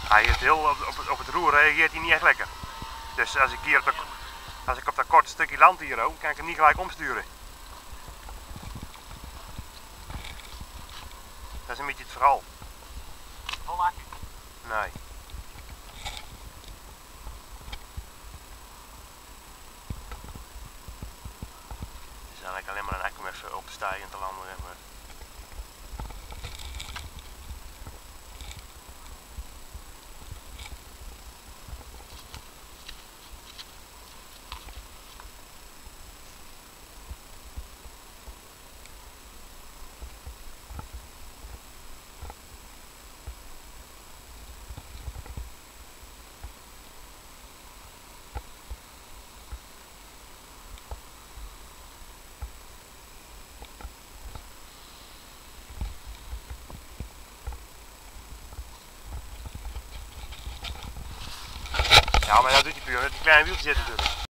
Hij is heel, op het roer reageert hij niet echt lekker. Dus als ik op dat korte stukje land hier ook, kan ik hem niet gelijk omsturen. Dat is een beetje het verhaal. Nee. Het is eigenlijk alleen maar een ek om even op te stijgen en te landen. Maar... Ja, maar dat doet hij puur met die kleine wieltjes zitten natuurlijk.